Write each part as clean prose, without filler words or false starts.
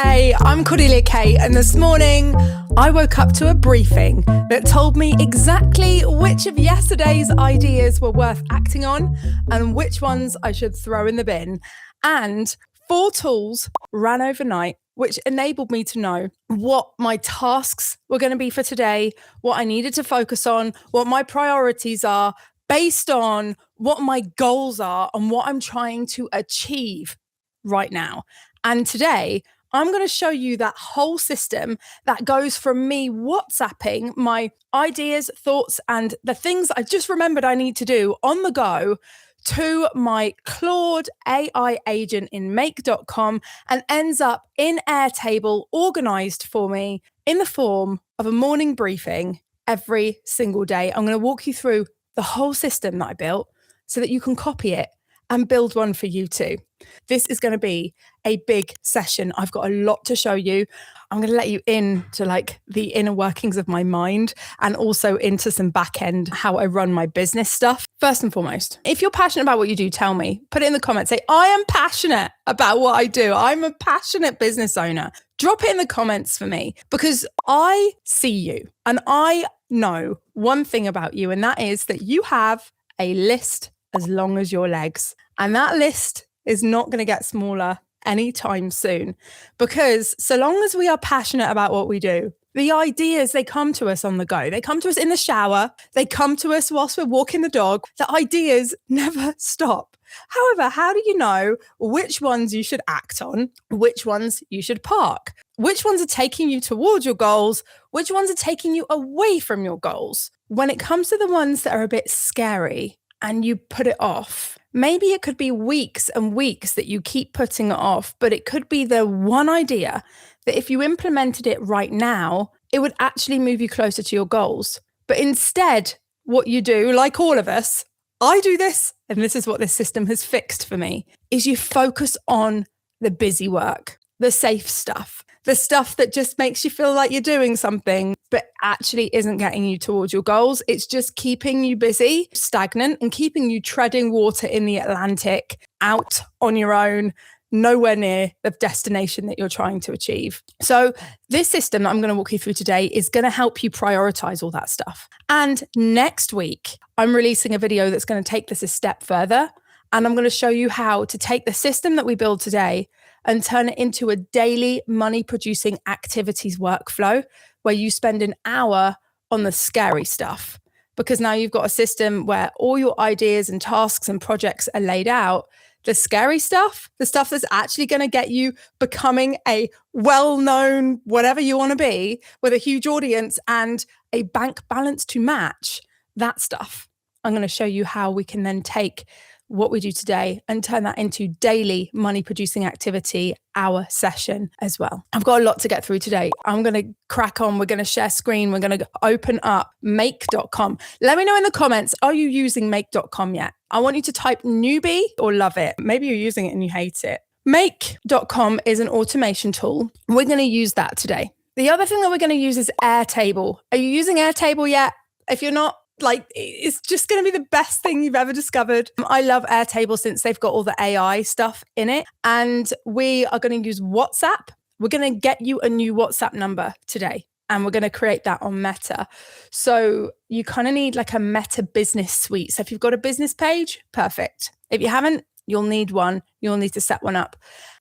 Hey, I'm Cordelia Kate, and this morning I woke up to a briefing that told me exactly which of yesterday's ideas were worth acting on and which ones I should throw in the bin. And 4 tools ran overnight, which enabled me to know what my tasks were going to be for today, what I needed to focus on, what my priorities are, based on what my goals are and what I'm trying to achieve right now. And today, I'm going to show you that whole system that goes from me WhatsApping my ideas, thoughts, and the things I just remembered I need to do on the go to my Claude AI agent in make.com and ends up in Airtable organized for me in the form of a morning briefing every single day. I'm going to walk you through the whole system that I built so that you can copy it and build one for you too. This is going to be a big session. I've got a lot to show you. I'm going to let you into the inner workings of my mind and also into some back end, how I run my business stuff. First and foremost, if you're passionate about what you do, tell me, put it in the comments, say, I am passionate about what I do. I'm a passionate business owner. Drop it in the comments for me because I see you and I know one thing about you, and that is that you have a list as long as your legs. And that list is not going to get smaller anytime soon, because so long as we are passionate about what we do, the ideas, they come to us on the go. They come to us in the shower. They come to us whilst we're walking the dog. The ideas never stop. However, how do you know which ones you should act on, which ones you should park, which ones are taking you towards your goals, which ones are taking you away from your goals? When it comes to the ones that are a bit scary and you put it off, maybe it could be weeks and weeks that you keep putting it off, but it could be the one idea that if you implemented it right now, it would actually move you closer to your goals. But instead, what you do, like all of us, I do this, and this is what this system has fixed for me, is you focus on the busy work, the safe stuff, the stuff that just makes you feel like you're doing something, but actually isn't getting you towards your goals. It's just keeping you busy, stagnant, and keeping you treading water in the Atlantic, out on your own, nowhere near the destination that you're trying to achieve. So this system that I'm going to walk you through today is going to help you prioritize all that stuff. And next week, I'm releasing a video that's going to take this a step further. And I'm going to show you how to take the system that we build today and turn it into a daily money-producing activities workflow where you spend an hour on the scary stuff. Because now you've got a system where all your ideas and tasks and projects are laid out. The scary stuff, the stuff that's actually going to get you becoming a well-known whatever you want to be with a huge audience and a bank balance to match, that stuff. I'm going to show you how we can then take what we do today and turn that into daily money producing activity, hour session as well. I've got a lot to get through today. I'm going to crack on. We're going to share screen. We're going to open up make.com. Let me know in the comments, are you using make.com yet? I want you to type newbie or love it. Maybe you're using it and you hate it. Make.com is an automation tool. We're going to use that today. The other thing that we're going to use is Airtable. Are you using Airtable yet? If you're not, it's just going to be the best thing you've ever discovered. I love Airtable since they've got all the AI stuff in it. And we are going to use WhatsApp. We're going to get you a new WhatsApp number today. And we're going to create that on Meta. So you kind of need a Meta business suite. So if you've got a business page, perfect. If you haven't, you'll need one. You'll need to set one up.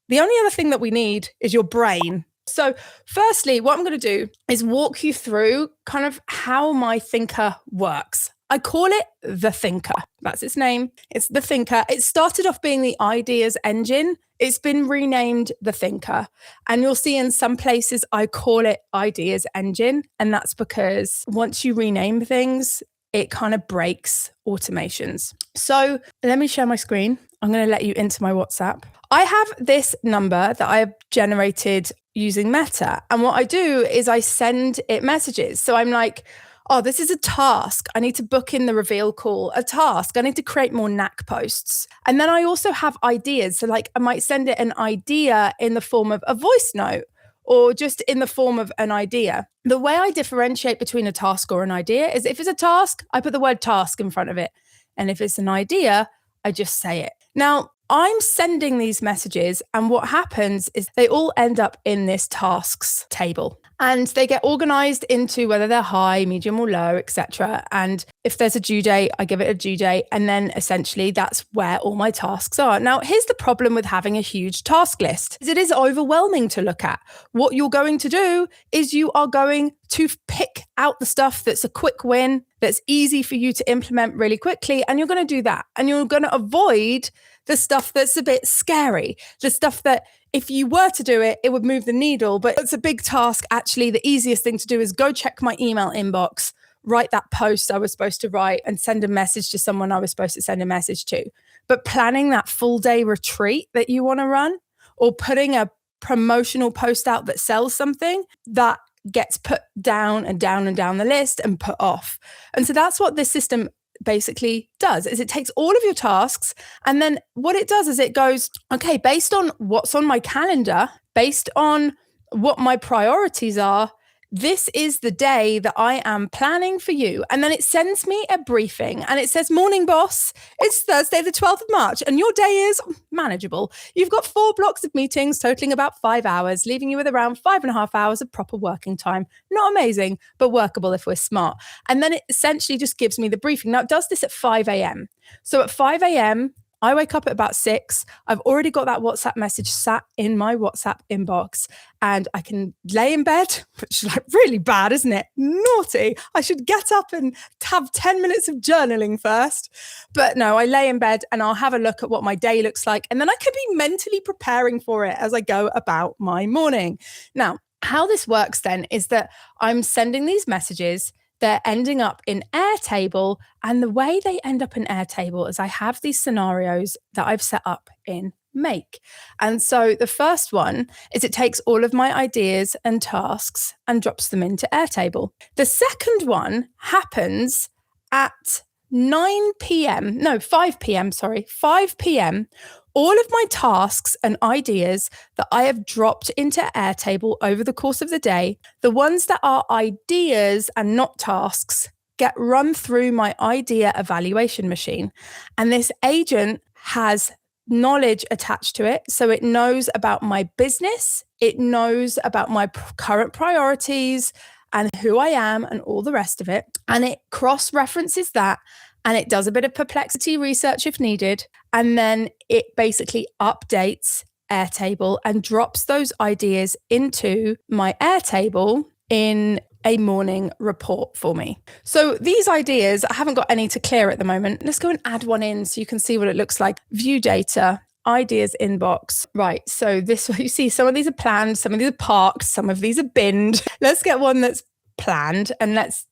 The only other thing that we need is your brain. So firstly, what I'm going to do is walk you through kind of how my thinker works. I call it the thinker. That's its name. It's the thinker. It started off being the ideas engine. It's been renamed the thinker. And you'll see in some places I call it ideas engine. And that's because once you rename things, it kind of breaks automations. So let me share my screen. I'm going to let you into my WhatsApp. I have this number that I have generated using Meta. And what I do is I send it messages. So I'm like, oh, this is a task. I need to book in the reveal call. A task. I need to create more knack posts. And then I also have ideas. So I might send it an idea in the form of a voice note or just in the form of an idea. The way I differentiate between a task or an idea is if it's a task, I put the word task in front of it. And if it's an idea, I just say it. Now, I'm sending these messages, and what happens is they all end up in this tasks table. And they get organized into whether they're high, medium or low, etc. And if there's a due date, I give it a due date. And then essentially that's where all my tasks are. Now, here's the problem with having a huge task list. It is overwhelming to look at. What you're going to do is you are going to pick out the stuff that's a quick win, that's easy for you to implement really quickly. And you're going to do that. And you're going to avoid the stuff that's a bit scary, the stuff that if you were to do it, it would move the needle, but it's a big task. Actually, the easiest thing to do is go check my email inbox, write that post I was supposed to write, and send a message to someone I was supposed to send a message to. But planning that full day retreat that you want to run, or putting a promotional post out that sells something, that gets put down and down and down the list and put off. And so that's what this system basically does, is it takes all of your tasks, and then what it does is it goes, okay, based on what's on my calendar, based on what my priorities are, this is the day that I am planning for you. And then it sends me a briefing and it says, morning boss, it's Thursday the 12th of March and your day is manageable. You've got 4 blocks of meetings totaling about 5 hours, leaving you with around 5.5 hours of proper working time. Not amazing, but workable if we're smart. And then it essentially just gives me the briefing. Now it does this at 5 a.m. So at 5 a.m., I wake up at about 6. I've already got that WhatsApp message sat in my WhatsApp inbox, and I can lay in bed, which is like really bad, isn't it? Naughty. I should get up and have 10 minutes of journaling first. But no, I lay in bed and I'll have a look at what my day looks like. And then I could be mentally preparing for it as I go about my morning. Now, how this works then is that I'm sending these messages. They're ending up in Airtable. And the way they end up in Airtable is I have these scenarios that I've set up in Make. And so the first one is it takes all of my ideas and tasks and drops them into Airtable. The second one happens at 5 p.m. All of my tasks and ideas that I have dropped into Airtable over the course of the day, the ones that are ideas and not tasks, get run through my idea evaluation machine. And this agent has knowledge attached to it. So it knows about my business, it knows about my current priorities and who I am and all the rest of it. And it cross-references that. And it does a bit of perplexity research if needed. And then it basically updates Airtable and drops those ideas into my Airtable in a morning report for me. So these ideas, I haven't got any to clear at the moment. Let's go and add one in so you can see what it looks like. View data, ideas inbox. Right. So this, you see some of these are planned, some of these are parked, some of these are binned. Let's get one that's planned and let's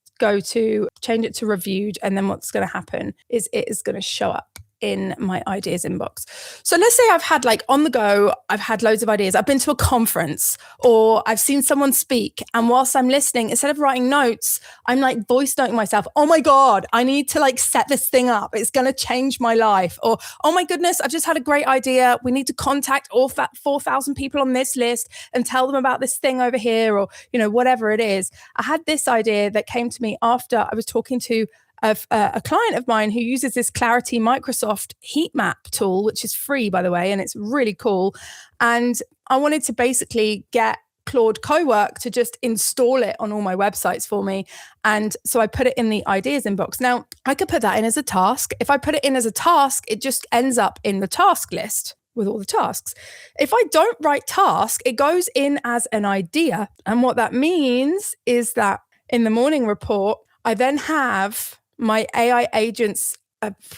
change it to reviewed, and then what's going to happen is it is going to show up in my ideas inbox. So let's say I've had on the go, I've had loads of ideas. I've been to a conference or I've seen someone speak. And whilst I'm listening, instead of writing notes, I'm voice noting myself. Oh my God, I need to set this thing up. It's going to change my life. Or, oh my goodness, I've just had a great idea. We need to contact all 4,000 people on this list and tell them about this thing over here, or, whatever it is. I had this idea that came to me after I was talking to a client of mine who uses this Clarity Microsoft heat map tool, which is free, by the way, and it's really cool. And I wanted to basically get Claude Cowork to just install it on all my websites for me. And so I put it in the ideas inbox. Now, I could put that in as a task. If I put it in as a task, it just ends up in the task list with all the tasks. If I don't write task, it goes in as an idea. And what that means is that in the morning report, I then have my AI agent's,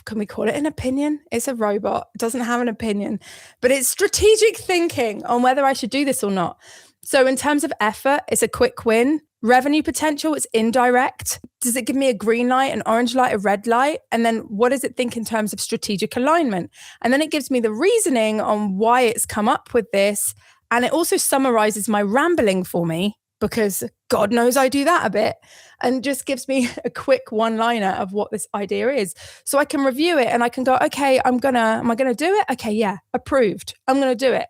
can we call it an opinion? It's a robot. It doesn't have an opinion, but it's strategic thinking on whether I should do this or not. So in terms of effort, it's a quick win. Revenue potential, it's indirect. Does it give me a green light, an orange light, a red light? And then what does it think in terms of strategic alignment? And then it gives me the reasoning on why it's come up with this. And it also summarizes my rambling for me, because God knows I do that a bit, and just gives me a quick one-liner of what this idea is. So I can review it and I can go, okay, am I going to do it? Okay, yeah, approved. I'm going to do it.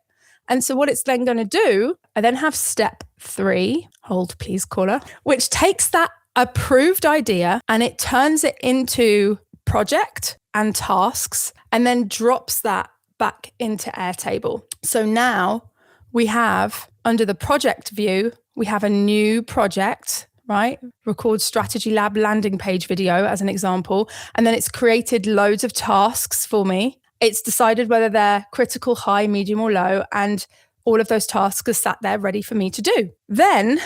And so what it's then going to do, I then have step 3, hold please caller, which takes that approved idea and it turns it into project and tasks, and then drops that back into Airtable. So now we have, under the project view, we have a new project, right? Record strategy lab landing page video as an example. And then it's created loads of tasks for me. It's decided whether they're critical, high, medium, or low. And all of those tasks are sat there ready for me to do. Then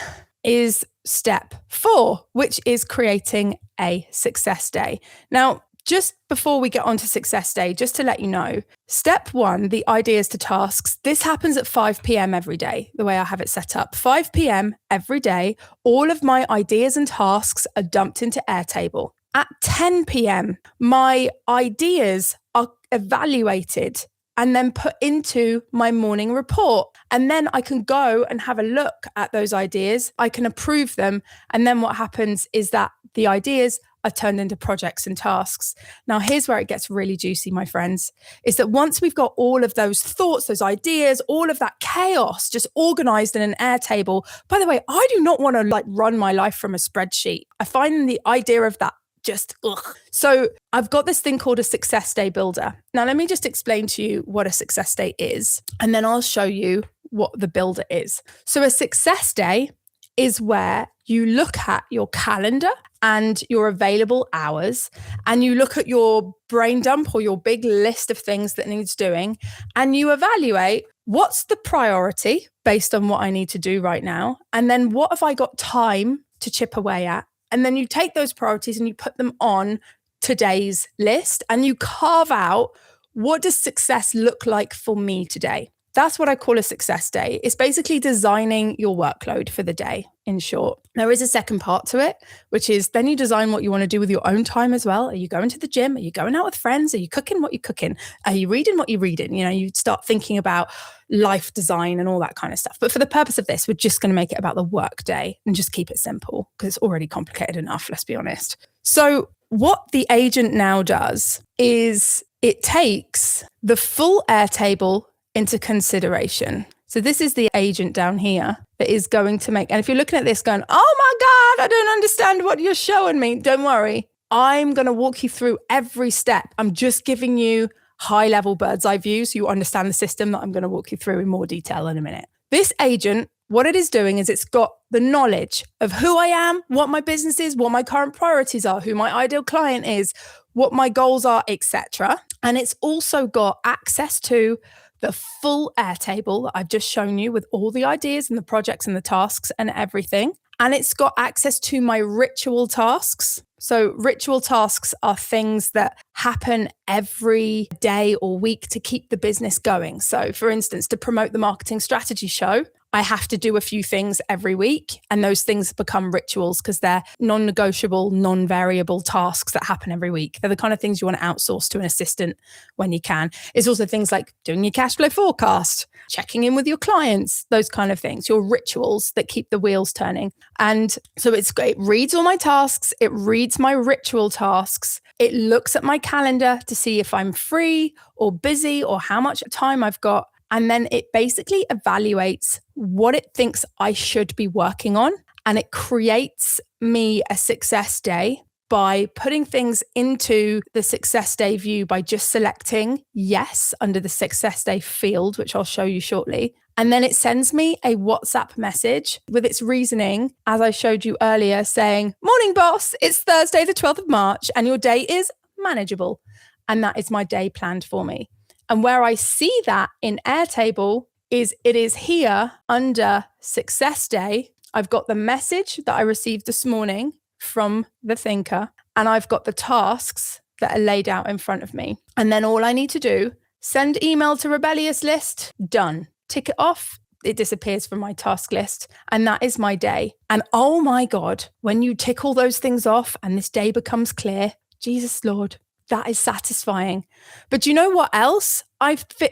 is step 4, which is creating a success day. Now, just before we get on to success day, just to let you know, step 1, the ideas to tasks, this happens at 5 p.m. every day, the way I have it set up. 5 p.m. every day, all of my ideas and tasks are dumped into Airtable. At 10 p.m., my ideas are evaluated and then put into my morning report. And then I can go and have a look at those ideas. I can approve them. And then what happens is that the ideas are turned into projects and tasks. Now, here's where it gets really juicy, my friends, is that once we've got all of those thoughts, those ideas, all of that chaos just organized in an Airtable. By the way, I do not want to run my life from a spreadsheet. I find the idea of that just ugh. So I've got this thing called a success day builder. Now, let me just explain to you what a success day is, and then I'll show you what the builder is. So a success day is where you look at your calendar and your available hours, and you look at your brain dump or your big list of things that needs doing, and you evaluate what's the priority based on what I need to do right now, and then what have I got time to chip away at. And then you take those priorities and you put them on today's list, and you carve out, what does success look like for me today? That's what I call a success day. It's basically designing your workload for the day, in short. There is a second part to it, which is then you design what you want to do with your own time as well. Are you going to the gym? Are you going out with friends? Are you cooking what you're cooking? Are you reading what you're reading? You start thinking about life design and all that kind of stuff. But for the purpose of this, we're just going to make it about the workday and just keep it simple, because it's already complicated enough, let's be honest. So what the agent now does is it takes the full Airtable into consideration. So this is the agent down here that is going to make, and if you're looking at this going, oh my God, I don't understand what you're showing me, don't worry. I'm going to walk you through every step. I'm just giving you high level bird's eye view so you understand the system that I'm going to walk you through in more detail in a minute. This agent, what it is doing is it's got the knowledge of who I am, what my business is, what my current priorities are, who my ideal client is, what my goals are, etc. And it's also got access to the full Airtable that I've just shown you with all the ideas and the projects and the tasks and everything. And it's got access to my ritual tasks. So ritual tasks are things that happen every day or week to keep the business going. So for instance, to promote the marketing strategy show, I have to do a few things every week, and those things become rituals because they're non-negotiable, non-variable tasks that happen every week. They're the kind of things you want to outsource to an assistant when you can. It's also things like doing your cash flow forecast, checking in with your clients, those kind of things, your rituals that keep the wheels turning. And so it reads all my tasks, it reads my ritual tasks, it looks at my calendar to see if I'm free or busy or how much time I've got. And then it basically evaluates what it thinks I should be working on. And it creates me a success day by putting things into the success day view by just selecting yes under the success day field, which I'll show you shortly. And then it sends me a WhatsApp message with its reasoning, as I showed you earlier, saying, morning, boss, it's Thursday, the 12th of March, and your day is manageable. And that is my day planned for me. And where I see that in Airtable is it is here under Success Day. I've got the message that I received this morning from the thinker, and I've got the tasks that are laid out in front of me. And then all I need to do, send email to rebellious list, done. Tick it off. It disappears from my task list. And that is my day. And oh my God, when you tick all those things off and this day becomes clear, Jesus Lord, that is satisfying. But do you know what else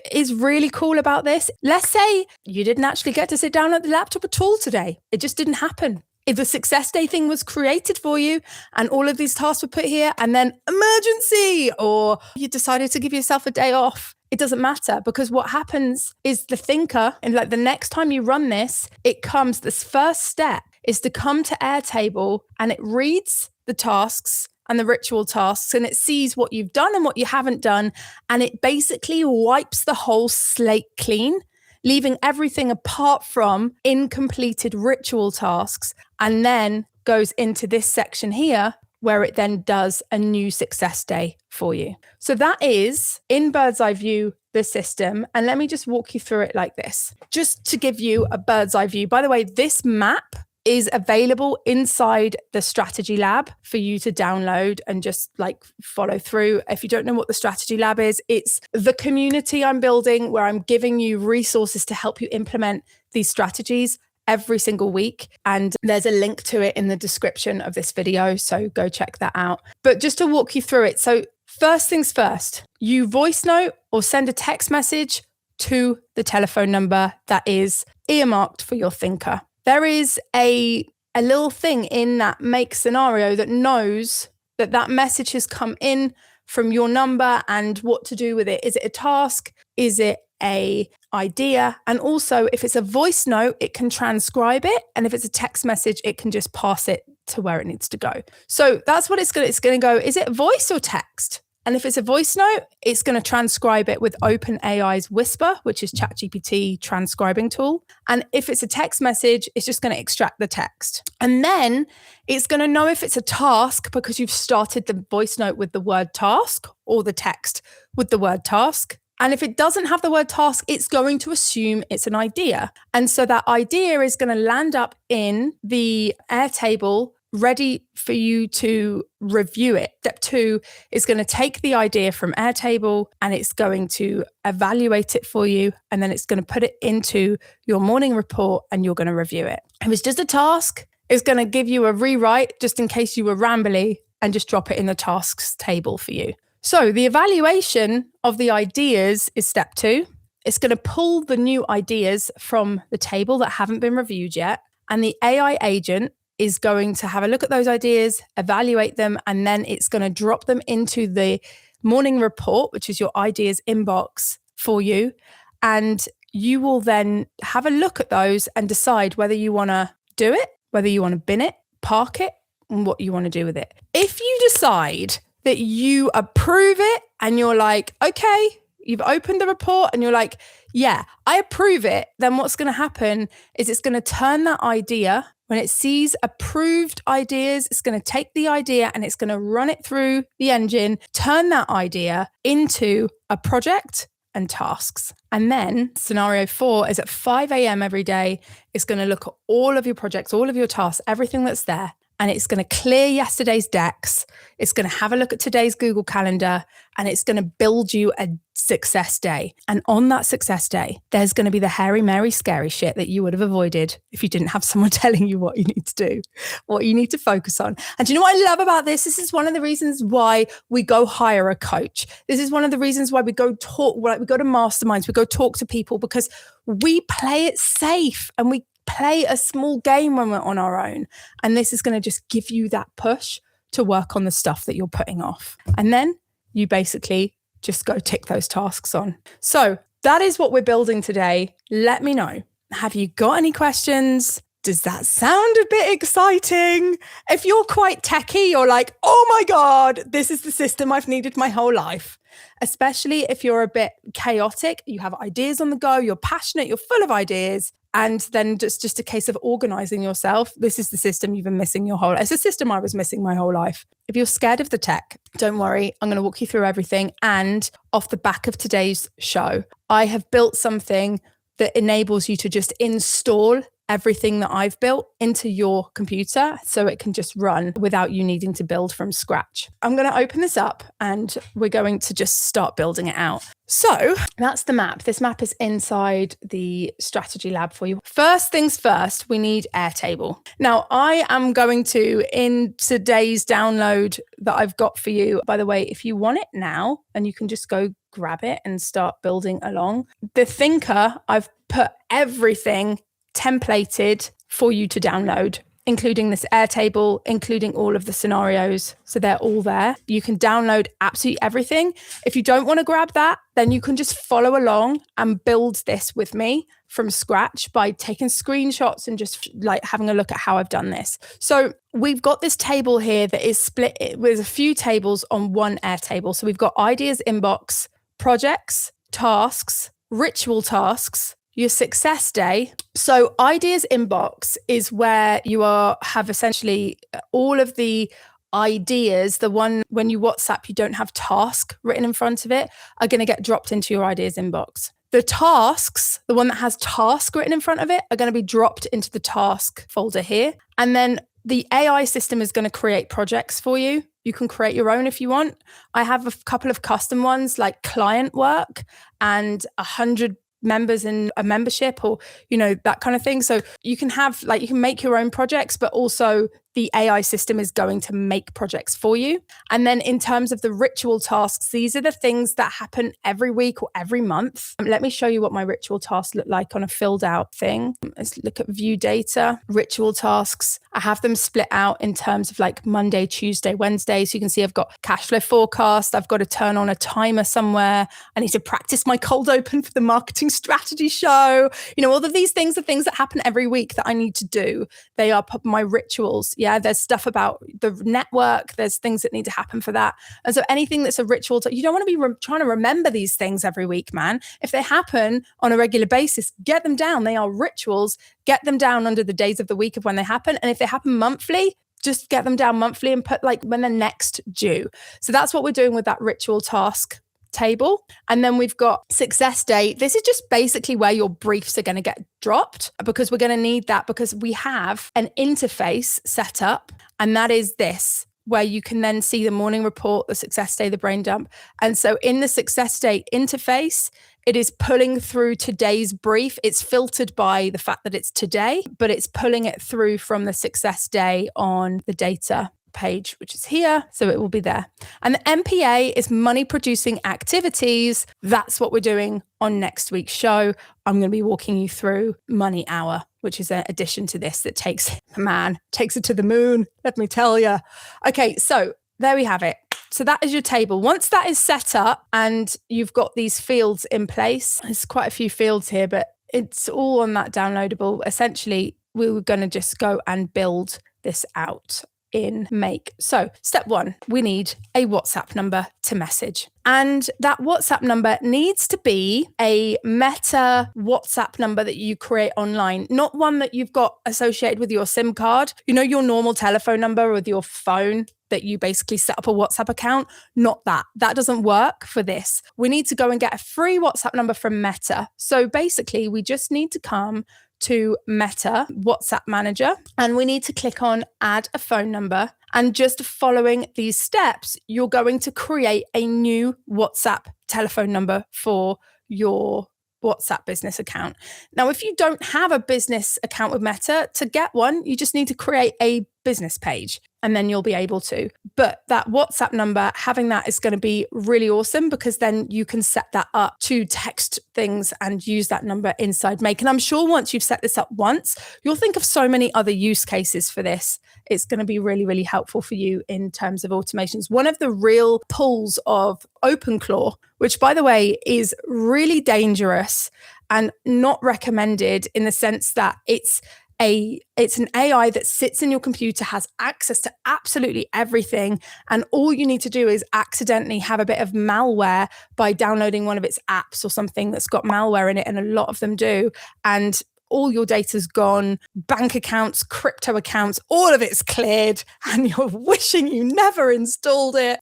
is really cool about this? Let's say you didn't actually get to sit down at the laptop at all today. It just didn't happen. If the success day thing was created for you and all of these tasks were put here and then emergency, or you decided to give yourself a day off, it doesn't matter, because what happens is the thinker, and the next time you run this, this first step is to come to Airtable and it reads the tasks and the ritual tasks, and it sees what you've done and what you haven't done. And it basically wipes the whole slate clean, leaving everything apart from incompleted ritual tasks, and then goes into this section here where it then does a new success day for you. So that is, in bird's eye view, the system. And let me just walk you through it like this, just to give you a bird's eye view. By the way, this map is available inside the strategy lab for you to download and just like follow through. If you don't know what the strategy lab is, it's the community I'm building where I'm giving you resources to help you implement these strategies every single week. And there's a link to it in the description of this video. So go check that out. But just to walk you through it. So first things first, you voice note or send a text message to the telephone number that is earmarked for your thinker. There is a little thing in that make scenario that knows that that message has come in from your number and what to do with it. Is it a task? Is it a idea? And also, if it's a voice note, it can transcribe it. And if it's a text message, it can just pass it to where it needs to go. So that's what it's going to go. Is it voice or text? And if it's a voice note, it's going to transcribe it with OpenAI's Whisper, which is ChatGPT transcribing tool. And if it's a text message, it's just going to extract the text. And then it's going to know if it's a task because you've started the voice note with the word task or the text with the word task. And if it doesn't have the word task, it's going to assume it's an idea. And so that idea is going to land up in the Airtable ready for you to review it. Step 2 is going to take the idea from Airtable and it's going to evaluate it for you. And then it's going to put it into your morning report and you're going to review it. If it's just a task, it's going to give you a rewrite just in case you were rambly and just drop it in the tasks table for you. So the evaluation of the ideas is step 2. It's going to pull the new ideas from the table that haven't been reviewed yet. And the AI agent is going to have a look at those ideas, evaluate them, and then it's going to drop them into the morning report, which is your ideas inbox for you. And you will then have a look at those and decide whether you want to do it, whether you want to bin it, park it, and what you want to do with it. If you decide that you approve it and you're like, okay, you've opened the report and you're like, yeah, I approve it, then what's going to happen is it's going to turn that idea. When it sees approved ideas, it's going to take the idea and it's going to run it through the engine, turn that idea into a project and tasks. And then scenario 4 is at 5 a.m. every day. It's going to look at all of your projects, all of your tasks, everything that's there. And it's going to clear yesterday's decks. It's going to have a look at today's Google Calendar and it's going to build you a success day. And on that success day, there's going to be the hairy, Mary, scary shit that you would have avoided if you didn't have someone telling you what you need to do, what you need to focus on. And do you know what I love about this? This is one of the reasons why we go hire a coach. This is one of the reasons why we go talk, like we go to masterminds, we go talk to people because we play it safe and we play a small game when we're on our own. And this is going to just give you that push to work on the stuff that you're putting off. And then you basically just go tick those tasks on. So that is what we're building today. Let me know. Have you got any questions? Does that sound a bit exciting? If you're quite techie, you're like, oh my God, this is the system I've needed my whole life. Especially if you're a bit chaotic, you have ideas on the go, you're passionate, you're full of ideas. And then just a case of organizing yourself. This is the system you've been missing your whole life. It's a system I was missing my whole life. If you're scared of the tech, don't worry. I'm going to walk you through everything. And off the back of today's show, I have built something that enables you to just install everything that I've built into your computer so it can just run without you needing to build from scratch. I'm going to open this up and we're going to just start building it out. So that's the map. This map is inside the strategy lab for you. First things first, we need Airtable. Now, I am going to, in today's download that I've got for you, by the way, if you want it now, and you can just go grab it and start building along. The Thinker, I've put everything templated for you to download including this Airtable, including all of the scenarios. So they're all there. You can download absolutely everything. If you don't want to grab that, then you can just follow along and build this with me from scratch by taking screenshots and just like having a look at how I've done this. So we've got this table here that is split with a few tables on one Airtable. So we've got ideas inbox, projects, tasks, ritual tasks, your success day. So ideas inbox is where you have essentially all of the ideas, the one when you WhatsApp, you don't have task written in front of it, are going to get dropped into your ideas inbox. The tasks, the one that has task written in front of it, are going to be dropped into the task folder here. And then the AI system is going to create projects for you. You can create your own if you want. I have a couple of custom ones like client work and 100 members in a membership, or that kind of thing. So you can have you can make your own projects, but also the AI system is going to make projects for you. And then in terms of the ritual tasks, these are the things that happen every week or every month. Let me show you what my ritual tasks look like on a filled out thing. Let's look at view data, ritual tasks. I have them split out in terms of like Monday, Tuesday, Wednesday. So you can see I've got cash flow forecast. I've got to turn on a timer somewhere. I need to practice my cold open for the marketing strategy show. All of these things are things that happen every week that I need to do. They are my rituals. Yeah, there's stuff about the network. There's things that need to happen for that. And so anything that's a ritual, you don't want to be trying to remember these things every week, man. If they happen on a regular basis, get them down. They are rituals. Get them down under the days of the week of when they happen. And if they happen monthly, just get them down monthly and put when they're next due. So that's what we're doing with that ritual task table. And then we've got success day. This is just basically where your briefs are going to get dropped, because we're going to need that, because we have an interface set up, and that is this, where you can then see the morning report, the success day, the brain dump. And so in the success day interface, it is pulling through today's brief. It's filtered by the fact that it's today, but it's pulling it through from the success day on the data page, which is here. So it will be there. And the MPA is money producing activities. That's what we're doing on next week's show. I'm going to be walking you through Money Hour, which is an addition to this that takes it to the moon. Let me tell you. Okay. So there we have it. So that is your table. Once that is set up and you've got these fields in place, there's quite a few fields here, but it's all on that downloadable. Essentially, we were going to just go and build this out in Make. So step one, we need a WhatsApp number to message. And that WhatsApp number needs to be a meta WhatsApp number that you create online, not one that you've got associated with your SIM card, your normal telephone number with your phone that you basically set up a WhatsApp account. Not that. That doesn't work for this. We need to go and get a free WhatsApp number from Meta. So basically, we just need to come to Meta WhatsApp Manager, and we need to click on add a phone number. And just following these steps, you're going to create a new WhatsApp telephone number for your WhatsApp business account. Now, if you don't have a business account with Meta, to get one, you just need to create a business page, and then you'll be able to. But that WhatsApp number, having that is going to be really awesome, because then you can set that up to text things and use that number inside Make. And I'm sure once you've set this up once, you'll think of so many other use cases for this. It's going to be really, really helpful for you in terms of automations. One of the real pulls of OpenClaw, which by the way is really dangerous and not recommended in the sense that it's an AI that sits in your computer, has access to absolutely everything. And all you need to do is accidentally have a bit of malware by downloading one of its apps or something that's got malware in it. And a lot of them do. And all your data's gone, bank accounts, crypto accounts, all of it's cleared, and you're wishing you never installed it.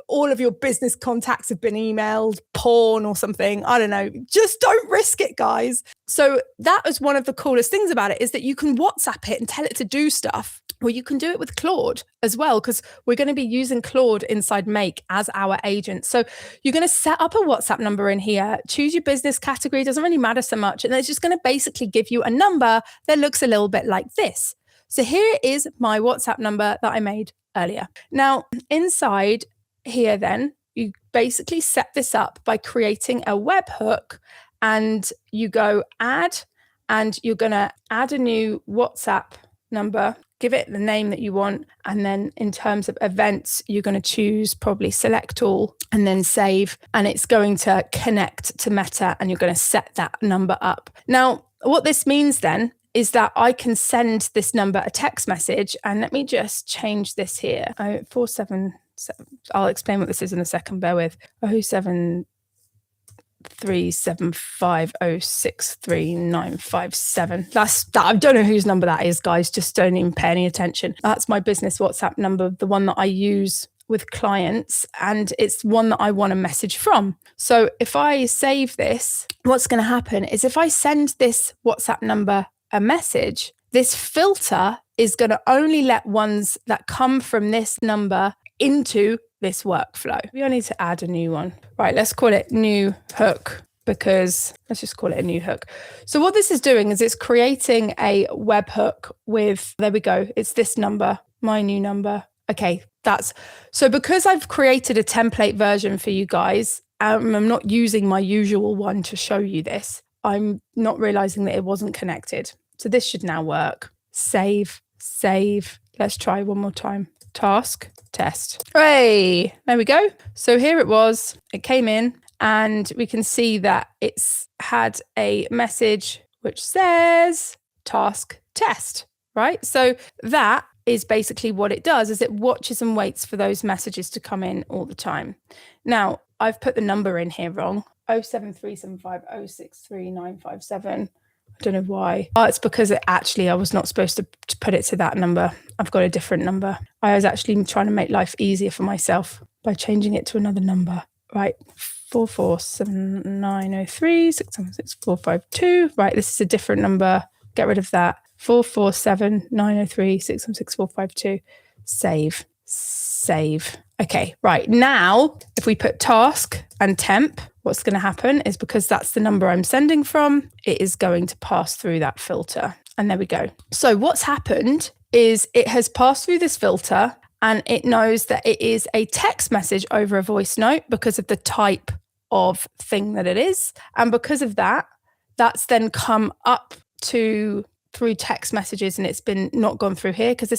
All of your business contacts have been emailed, porn or something. I don't know. Just don't risk it, guys. So that is one of the coolest things about it, is that you can WhatsApp it and tell it to do stuff. Well, you can do it with Claude as well, because we're going to be using Claude inside Make as our agent. So you're going to set up a WhatsApp number in here, choose your business category, doesn't really matter so much. And it's just going to basically give you a number that looks a little bit like this. So here is my WhatsApp number that I made earlier. Now, inside here, then, you basically set this up by creating a webhook, and you go add, and you're going to add a new WhatsApp number, give it the name that you want. And then in terms of events, you're going to choose probably select all and then save. And it's going to connect to Meta and you're going to set that number up. Now, what this means then is that I can send this number a text message. And let me just change this here. 477. I'll explain what this is in a second. Bear with. 07375063957. That's that. I don't know whose number that is, guys. Just don't even pay any attention. That's my business WhatsApp number, the one that I use with clients, and it's one that I want a message from. So if I save this, what's going to happen is if I send this WhatsApp number a message, this filter is going to only let ones that come from this number into this workflow. We only need to add a new one. Right, let's call it new hook, because let's just call it a new hook. So what this is doing is it's creating a webhook with, there we go, it's this number, my new number. Okay, so because I've created a template version for you guys, I'm not using my usual one to show you this. I'm not realizing that it wasn't connected. So this should now work. Save. Let's try one more time. Task, test. Hooray! There we go. So here it was. It came in and we can see that it's had a message which says task, test, right? So that is basically what it does, is it watches and waits for those messages to come in all the time. Now, I've put the number in here wrong. 07375063957. I don't know why. Oh, it's because I was not supposed to put it to that number. I've got a different number. I was actually trying to make life easier for myself by changing it to another number. Right, 4479036764452. Right, this is a different number. Get rid of that. 4479036764452. Save. Okay, right. Now, if we put task and temp, what's going to happen is, because that's the number I'm sending from, it is going to pass through that filter. And there we go. So what's happened is it has passed through this filter and it knows that it is a text message over a voice note because of the type of thing that it is. And because of that, that's then come up through text messages, and it's been not gone through here because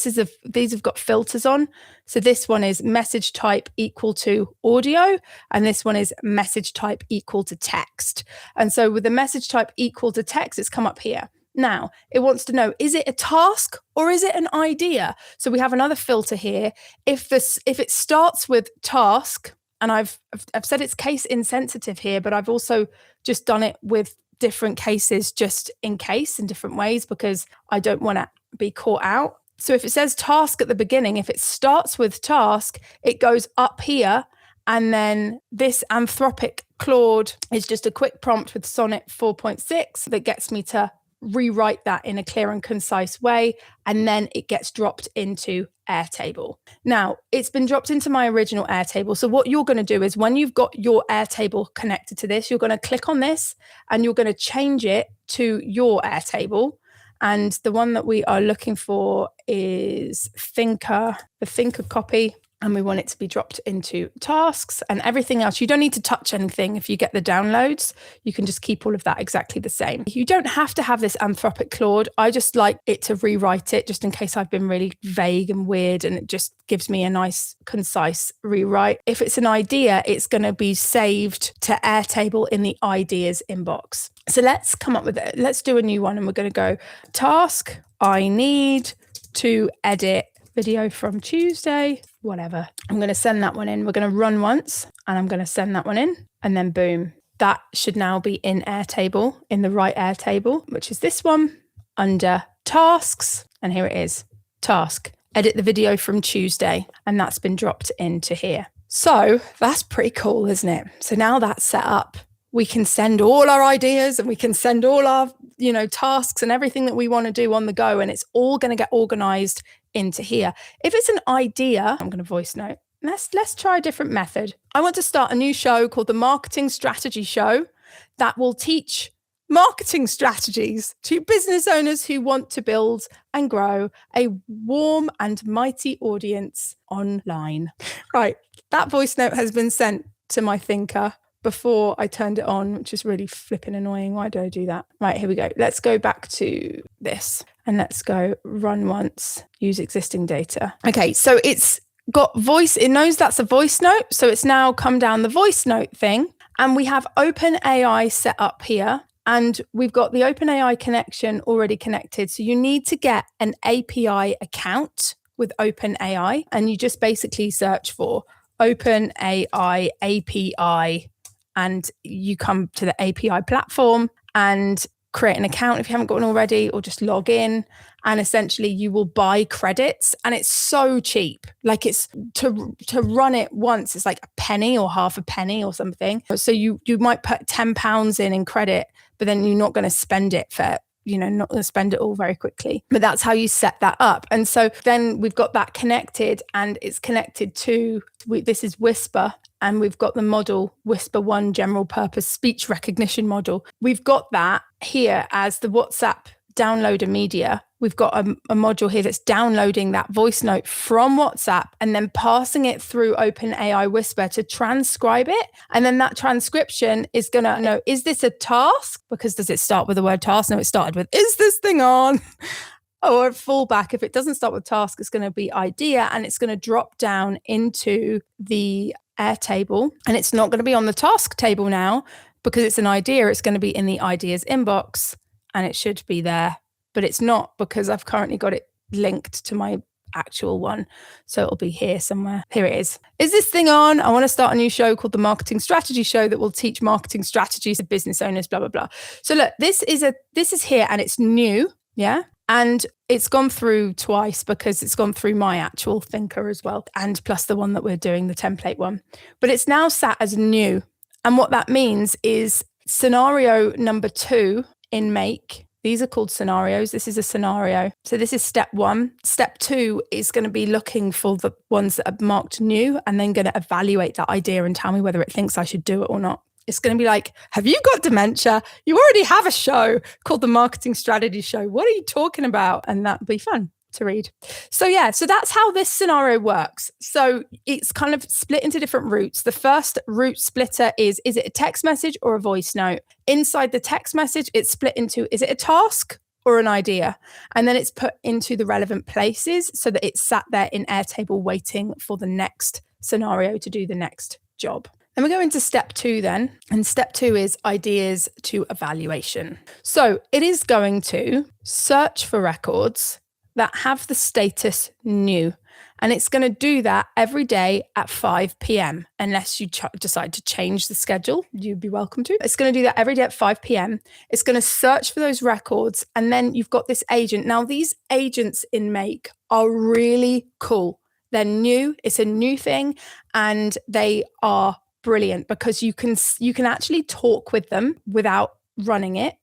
these have got filters on. So this one is message type equal to audio, and this one is message type equal to text. And so with the message type equal to text, it's come up here. Now it wants to know, is it a task or is it an idea? So we have another filter here. If it starts with task, and I've said it's case insensitive here, but I've also just done it with different cases just in case, in different ways, because I don't want to be caught out. So if it says task at the beginning, if it starts with task, it goes up here. And then this Anthropic Claude is just a quick prompt with Sonnet 4.6 that gets me to rewrite that in a clear and concise way. And then it gets dropped into Airtable. Now, it's been dropped into my original Airtable. So what you're going to do is, when you've got your Airtable connected to this, you're going to click on this and you're going to change it to your Airtable. And the one that we are looking for is the Thinker copy. And we want it to be dropped into tasks and everything else. You don't need to touch anything if you get the downloads. You can just keep all of that exactly the same. You don't have to have this Anthropic Claude. I just like it to rewrite it just in case I've been really vague and weird, and it just gives me a nice, concise rewrite. If it's an idea, it's going to be saved to Airtable in the ideas inbox. So let's come up with it. Let's do a new one, and we're going to go task. I need to edit video from Tuesday, whatever. I'm going to send that one in. We're going to run once and I'm going to send that one in, and then boom. That should now be in Airtable, in the right Airtable, which is this one under tasks. And here it is, task, edit the video from Tuesday. And that's been dropped into here. So that's pretty cool, isn't it? So now that's set up, we can send all our ideas and we can send all our, tasks and everything that we want to do on the go. And it's all going to get organized into here. If it's an idea, I'm going to voice note. Let's try a different method. I want to start a new show called the Marketing Strategy Show that will teach marketing strategies to business owners who want to build and grow a warm and mighty audience online. Right. That voice note has been sent to my Thinker before I turned it on, which is really flipping annoying. Why did I do that? Right, here we go. Let's go back to this. And let's go run once, use existing data. Okay, so it's got voice. It knows that's a voice note. So it's now come down the voice note thing. And we have OpenAI set up here. And we've got the OpenAI connection already connected. So you need to get an API account with OpenAI. And you just basically search for OpenAI API. And you come to the API platform and create an account if you haven't got one already, or just log in. And essentially you will buy credits, and it's so cheap. Like, it's to run it once, it's like a penny or half a penny or something. So you might put £10 in credit, but then you're not going to spend it for, not going to spend it all very quickly. But that's how you set that up. And so then we've got that connected, and it's connected to, this is Whisper, and we've got the model Whisper 1 general purpose speech recognition model. We've got that here as the WhatsApp downloader media. We've got a module here that's downloading that voice note from WhatsApp and then passing it through OpenAI Whisper to transcribe it. And then that transcription is going to know, is this a task? Because does it start with the word task? No, it started with, is this thing on? Or a fallback. If it doesn't start with task, it's going to be idea, and it's going to drop down into the Airtable. And it's not going to be on the task table now because it's an idea. It's going to be in the ideas inbox, and it should be there. But it's not, because I've currently got it linked to my actual one. So it'll be here somewhere. Here it is. Is this thing on? I want to start a new show called the Marketing Strategy Show that will teach marketing strategies to business owners, blah, blah, blah. So look, this is here, and it's new. Yeah. And it's gone through twice because it's gone through my actual thinker as well. And plus the one that we're doing, the template one. But it's now sat as new. And what that means is scenario number 2 in Make. These are called scenarios. This is a scenario. So this is step 1. Step 2 is going to be looking for the ones that are marked new, and then going to evaluate that idea and tell me whether it thinks I should do it or not. It's going to be like, have you got dementia? You already have a show called the Marketing Strategy Show. What are you talking about? And that'd be fun to read. So that's how this scenario works. So it's kind of split into different routes. The first route splitter is it a text message or a voice note? Inside the text message, it's split into, is it a task or an idea? And then it's put into the relevant places so that it's sat there in Airtable waiting for the next scenario to do the next job. Then we go into step 2 then. And step 2 is ideas to evaluation. So it is going to search for records that have the status new. And it's going to do that every day at 5 p.m. Unless you decide to change the schedule, you'd be welcome to. It's going to do that every day at 5 p.m. It's going to search for those records. And then you've got this agent. Now, these agents in Make are really cool. They're new. It's a new thing. And they are brilliant because you can actually talk with them without running it.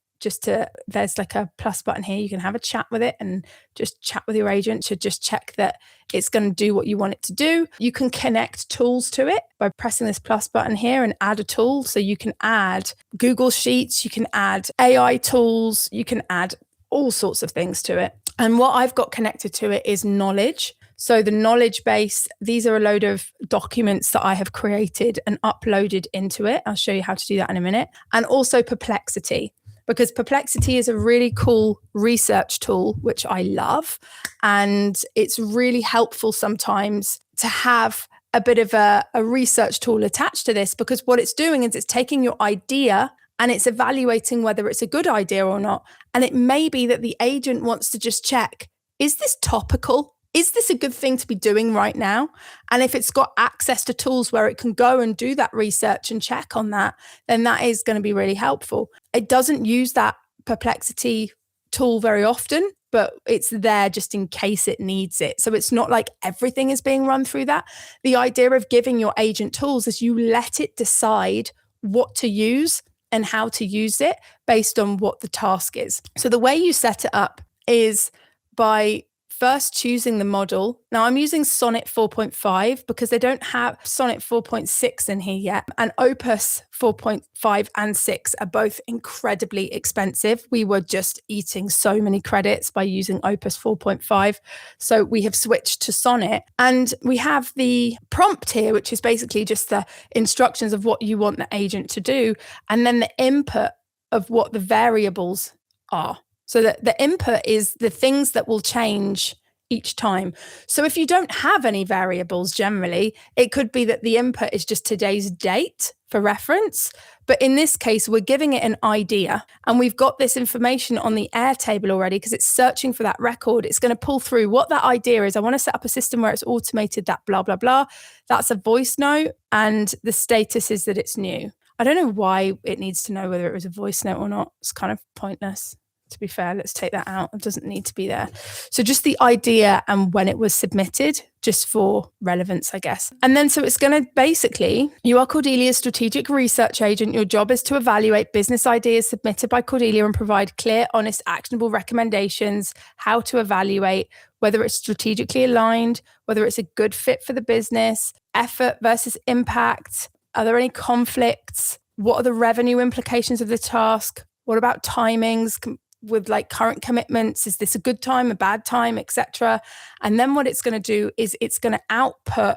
There's like a plus button here. You can have a chat with it and just chat with your agent to just check that it's going to do what you want it to do. You can connect tools to it by pressing this plus button here and add a tool. So you can add Google Sheets, you can add AI tools, you can add all sorts of things to it. And what I've got connected to it is Knowledge. So the Knowledge Base, these are a load of documents that I have created and uploaded into it. I'll show you how to do that in a minute. And also Perplexity. Because Perplexity is a really cool research tool, which I love. And it's really helpful sometimes to have a bit of a research tool attached to this, because what it's doing is it's taking your idea and it's evaluating whether it's a good idea or not. And it may be that the agent wants to just check, is this topical? Is this a good thing to be doing right now? And if it's got access to tools where it can go and do that research and check on that, then that is going to be really helpful. It doesn't use that Perplexity tool very often, but it's there just in case it needs it. So it's not like everything is being run through that. The idea of giving your agent tools is you let it decide what to use and how to use it based on what the task is. So the way you set it up is by first choosing the model. Now I'm using Sonnet 4.5 because they don't have Sonnet 4.6 in here yet. And Opus 4.5 and 6 are both incredibly expensive. We were just eating so many credits by using Opus 4.5. So we have switched to Sonnet. And we have the prompt here, which is basically just the instructions of what you want the agent to do. And then the input of what the variables are. So that the input is the things that will change each time. So if you don't have any variables generally, it could be that the input is just today's date for reference. But in this case, we're giving it an idea, and we've got this information on the Airtable already because it's searching for that record. It's going to pull through what that idea is. I want to set up a system where it's automated that blah, blah, blah. That's a voice note, and the status is that it's new. I don't know why it needs to know whether it was a voice note or not. It's kind of pointless. To be fair, let's take that out. It doesn't need to be there. So just the idea and when it was submitted, just for relevance, I guess. And then so it's going to basically, you are Cordelia's strategic research agent. Your job is to evaluate business ideas submitted by Cordelia and provide clear, honest, actionable recommendations, how to evaluate, whether it's strategically aligned, whether it's a good fit for the business, effort versus impact. Are there any conflicts? What are the revenue implications of the task? What about timings? With like current commitments, is this a good time, a bad time, etc. And then what it's going to do is it's going to output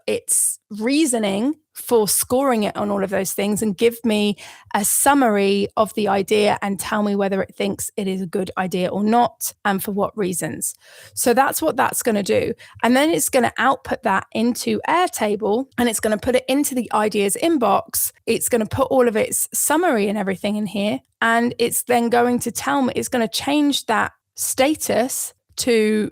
its reasoning for scoring it on all of those things and give me a summary of the idea and tell me whether it thinks it is a good idea or not and for what reasons. So that's what that's going to do. And then it's going to output that into Airtable and it's going to put it into the ideas inbox. It's going to put all of its summary and everything in here. And it's then going to tell me, it's going to change that status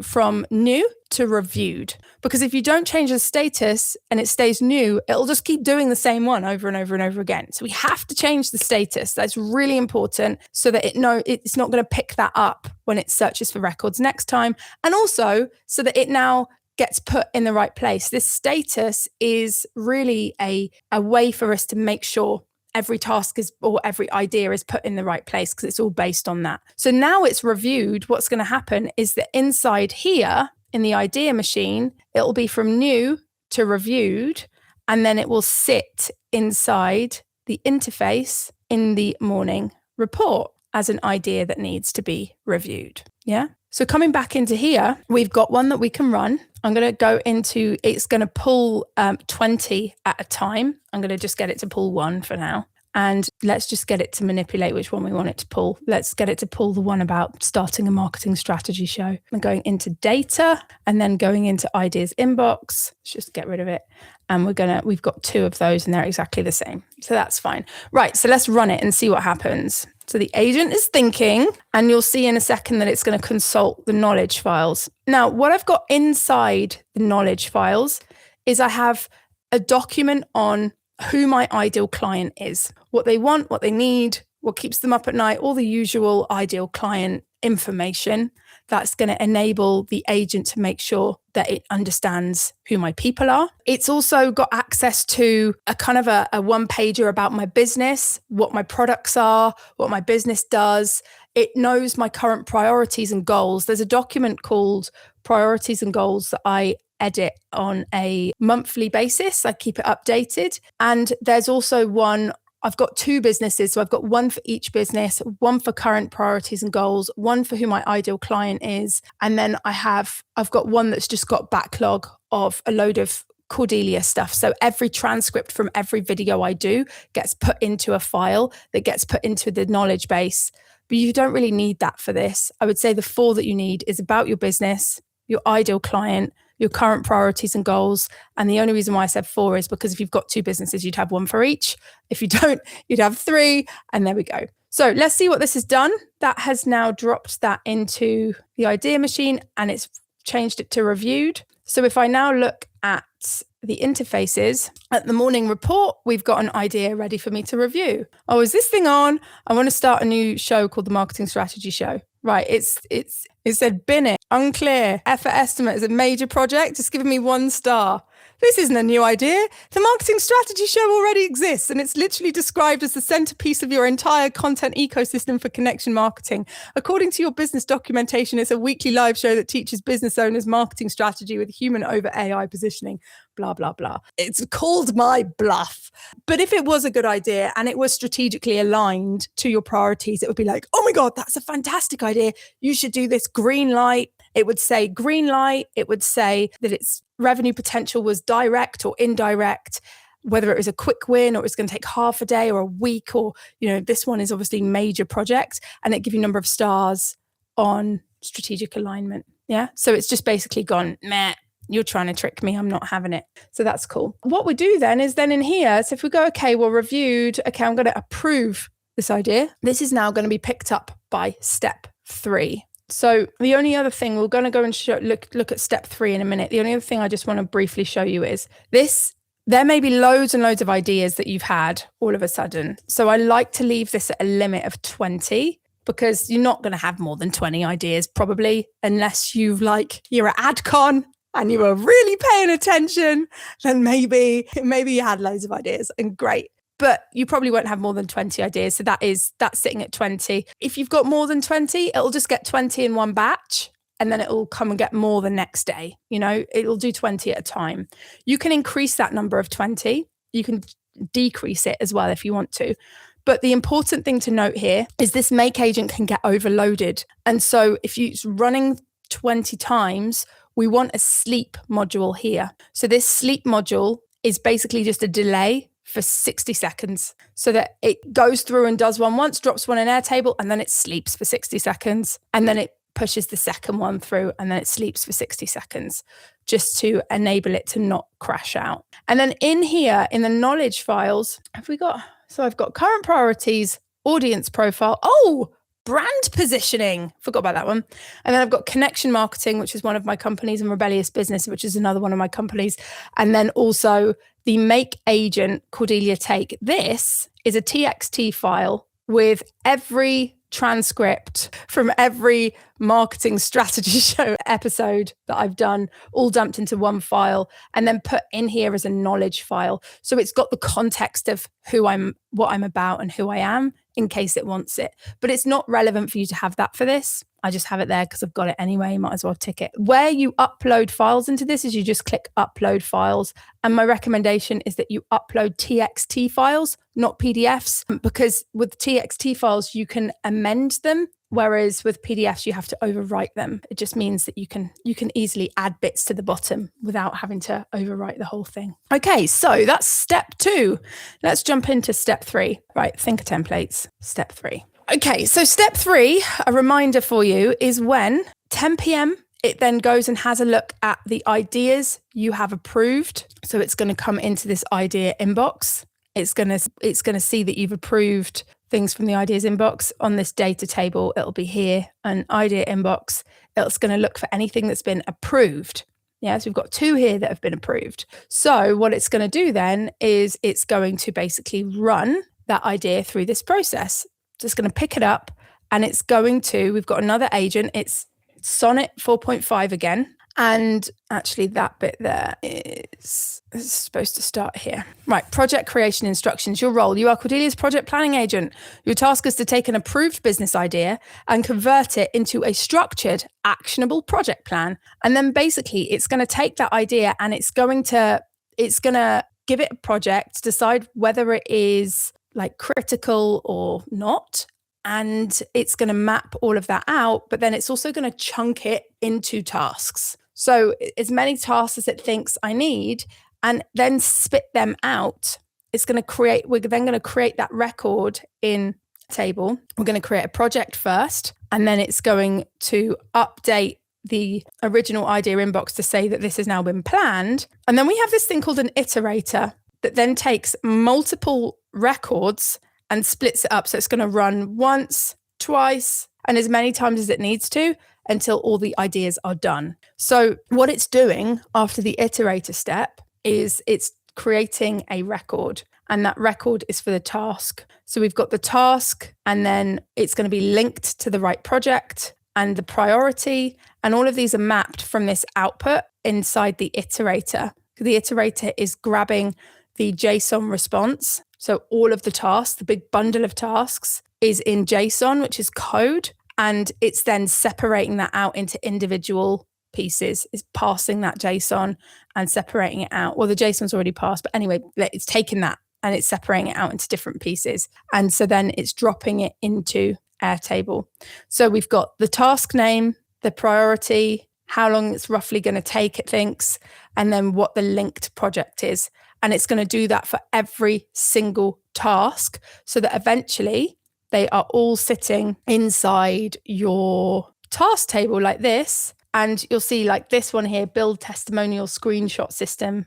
from new to reviewed. Because if you don't change the status and it stays new, it'll just keep doing the same one over and over and over again. So we have to change the status. That's really important so that it's not going to pick that up when it searches for records next time. And also so that it now gets put in the right place. This status is really a way for us to make sure every task or every idea is put in the right place because it's all based on that. So now it's reviewed. What's going to happen is that inside here in the idea machine, it'll be from new to reviewed, and then it will sit inside the interface in the morning report as an idea that needs to be reviewed. Yeah. So coming back into here, we've got one that we can run. I'm going to go into, it's going to pull 20 at a time. I'm going to just get it to pull one for now. And let's just get it to manipulate which one we want it to pull. Let's get it to pull the one about starting a marketing strategy show. I'm going into data and then going into ideas inbox. Let's just get rid of it. And we've got two of those and they're exactly the same. So that's fine. Right. So let's run it and see what happens. So the agent is thinking, and you'll see in a second that it's going to consult the knowledge files. Now, what I've got inside the knowledge files is I have a document on who my ideal client is, what they want, what they need, what keeps them up at night, all the usual ideal client information that's going to enable the agent to make sure that it understands who my people are. It's also got access to a kind of a one-pager about my business, what my products are, what my business does. It knows my current priorities and goals. There's a document called Priorities and Goals that I edit on a monthly basis. I keep it updated. And there's also one, I've got two businesses. So I've got one for each business, one for current priorities and goals, one for who my ideal client is. And then I've got one that's just got backlog of a load of Cordelia stuff. So every transcript from every video I do gets put into a file that gets put into the knowledge base. But you don't really need that for this. I would say the 4 that you need is about your business, your ideal client, your current priorities and goals. And the only reason why I said 4 is because if you've got 2 businesses, you'd have one for each. If you don't, you'd have 3. And there we go. So let's see what this has done. That has now dropped that into the idea machine and it's changed it to reviewed. So if I now look at the interfaces at the morning report, we've got an idea ready for me to review. Oh, is this thing on? I want to start a new show called the Marketing Strategy Show. Right, it said bin it, unclear, effort estimate is a major project, it's given me 1 star. This isn't a new idea. The Marketing Strategy Show already exists and it's literally described as the centerpiece of your entire content ecosystem for connection marketing. According to your business documentation, it's a weekly live show that teaches business owners marketing strategy with human over AI positioning, blah, blah, blah. It's called my bluff. But if it was a good idea and it was strategically aligned to your priorities, it would be like, oh my God, that's a fantastic idea. You should do this. Green light. It would say green light. It would say that its revenue potential was direct or indirect. whether it was a quick win or it was going to take half a day or a week, or, this one is obviously major project, and it gives you a number of stars on strategic alignment. Yeah. So it's just basically gone, meh, you're trying to trick me. I'm not having it. So that's cool. What we do then is in here, so if we go, okay, well, reviewed, okay, I'm going to approve this idea. This is now going to be picked up by step 3. So the only other thing, we're going to go and look at step 3 in a minute. The only other thing I just want to briefly show you is this. There may be loads and loads of ideas that you've had all of a sudden. So I like to leave this at a limit of 20, because you're not going to have more than 20 ideas probably, unless you're at AdCon and you were really paying attention. Then maybe you had loads of ideas, and great. But you probably won't have more than 20 ideas. So that's sitting at 20. If you've got more than 20, it'll just get 20 in one batch, and then it'll come and get more the next day. It'll do 20 at a time. You can increase that number of 20. You can decrease it as well if you want to. But the important thing to note here is this make agent can get overloaded. And so if it's running 20 times, we want a sleep module here. So this sleep module is basically just a delay for 60 seconds, so that it goes through and does one once, drops one in Airtable, and then it sleeps for 60 seconds. And then it pushes the second one through, and then it sleeps for 60 seconds, just to enable it to not crash out. And then in here, in the knowledge files, I've got current priorities, audience profile. Oh, brand positioning. Forgot about that one. And then I've got connection marketing, which is one of my companies, and rebellious business, which is another one of my companies. And then also the make agent Cordelia take. This is a TXT file with every transcript from every marketing strategy show episode that I've done, all dumped into one file, and then put in here as a knowledge file. So it's got the context of what I'm about and who I am, in case it wants it. But it's not relevant for you to have that for this. I just have it there because I've got it anyway. Might as well tick it. Where you upload files into this is you just click upload files. And my recommendation is that you upload TXT files, not PDFs, because with TXT files, you can amend them. Whereas with PDFs, you have to overwrite them. It just means that you can easily add bits to the bottom without having to overwrite the whole thing. Okay, so that's step 2. Let's jump into step 3. Right, thinker templates, step 3. Okay, so step 3, a reminder for you, is when 10 p.m, it then goes and has a look at the ideas you have approved. So it's going to come into this idea inbox. It's going to see that you've approved things from the ideas inbox. On this data table, it'll be here, an idea inbox. It's going to look for anything that's been approved. Yeah, so we've got 2 here that have been approved. So what it's going to do then is it's going to basically run that idea through this process. Just going to pick it up, and we've got another agent. It's Sonnet 4.5 again. And actually that bit there is supposed to start here. Right, project creation instructions. Your role, you are Cordelia's project planning agent. Your task is to take an approved business idea and convert it into a structured, actionable project plan. And then basically it's going to take that idea and it's going to give it a project, decide whether it is like critical or not. And it's going to map all of that out, but then it's also going to chunk it into tasks. So as many tasks as it thinks I need, and then spit them out. We're then going to create that record in table. We're going to create a project first, and then it's going to update the original idea inbox to say that this has now been planned. And then we have this thing called an iterator that then takes multiple records and splits it up. So it's going to run once, twice, and as many times as it needs to until all the ideas are done. So what it's doing after the iterator step is it's creating a record, and that record is for the task. So we've got the task, and then it's going to be linked to the right project and the priority, and all of these are mapped from this output inside the iterator. The iterator is grabbing the JSON response. So all of the tasks, the big bundle of tasks, is in JSON, which is code, and it's then separating that out into individual pieces. It's passing that JSON and separating it out. Well, the JSON's already passed, but anyway, it's taking that and it's separating it out into different pieces. And so then it's dropping it into Airtable. So we've got the task name, the priority, how long it's roughly going to take, it thinks, and then what the linked project is. And it's going to do that for every single task so that eventually they are all sitting inside your task table like this. And you'll see like this one here, build testimonial screenshot system.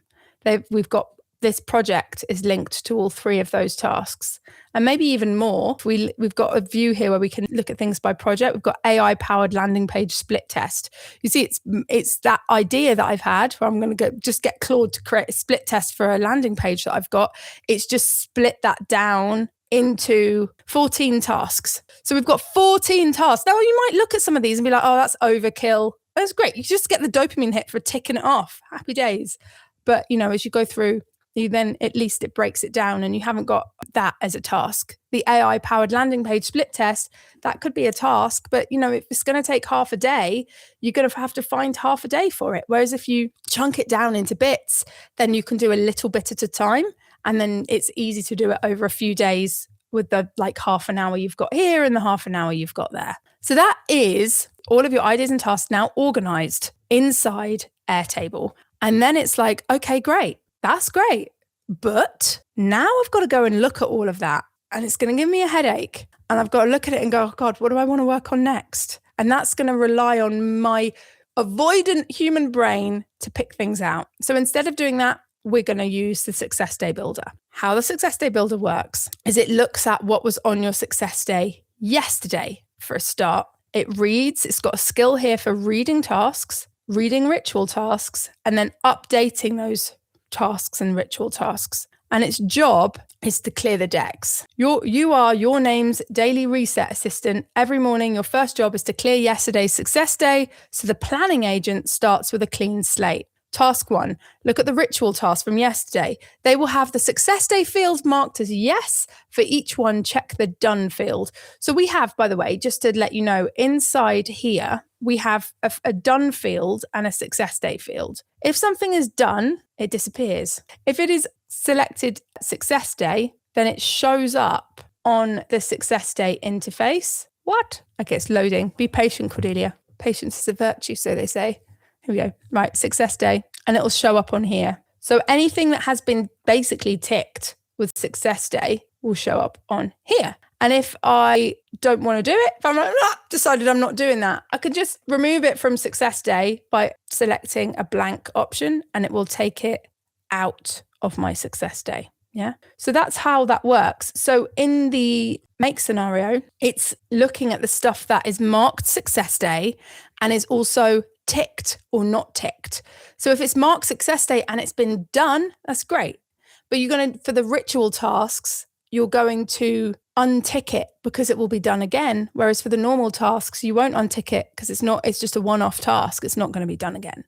We've got this project is linked to all 3 of those tasks, and maybe even more. We've got a view here where we can look at things by project. We've got AI powered landing page split test. You see, it's that idea that I've had where I'm going to just get Claude to create a split test for a landing page that I've got. It's just split that down into 14 tasks. So we've got 14 tasks. Now you might look at some of these and be like, oh, that's overkill. That's great. You just get the dopamine hit for ticking it off. Happy days. But, as you go through, then at least it breaks it down and you haven't got that as a task. The AI powered landing page split test, that could be a task, but if it's going to take half a day, you're going to have to find half a day for it. Whereas if you chunk it down into bits, then you can do a little bit at a time. And then it's easy to do it over a few days with the half an hour you've got here and the half an hour you've got there. So that is all of your ideas and tasks now organized inside Airtable. And then it's like, okay, great. That's great. But now I've got to go and look at all of that. And it's going to give me a headache. And I've got to look at it and go, oh God, what do I want to work on next? And that's going to rely on my avoidant human brain to pick things out. So instead of doing that, we're going to use the Success Day Builder. How the Success Day Builder works is it looks at what was on your success day yesterday for a start. It's got a skill here for reading tasks, reading ritual tasks, and then updating those tasks and ritual tasks. And its job is to clear the decks. You are your name's daily reset assistant. Every morning, your first job is to clear yesterday's success day, so the planning agent starts with a clean slate. Task 1, look at the ritual task from yesterday. They will have the success day field marked as yes. For each one, check the done field. So we have, by the way, just to let you know, inside here, we have a done field and a success day field. If something is done, it disappears. If it is selected success day, then it shows up on the success day interface. What? Okay, it's loading. Be patient, Cordelia. Patience is a virtue, so they say. Here we go. Right, success day. And it will show up on here. So anything that has been basically ticked with success day will show up on here. And if I don't want to do it, if I'm like, decided I'm not doing that, I could just remove it from success day by selecting a blank option and it will take it out of my success day. Yeah. So that's how that works. So in the make scenario, it's looking at the stuff that is marked success day and is also ticked or not ticked. So if it's marked success day and it's been done, that's great. But for the ritual tasks, you're going to untick it because it will be done again. Whereas for the normal tasks, you won't untick it because it's just a one-off task. It's not going to be done again.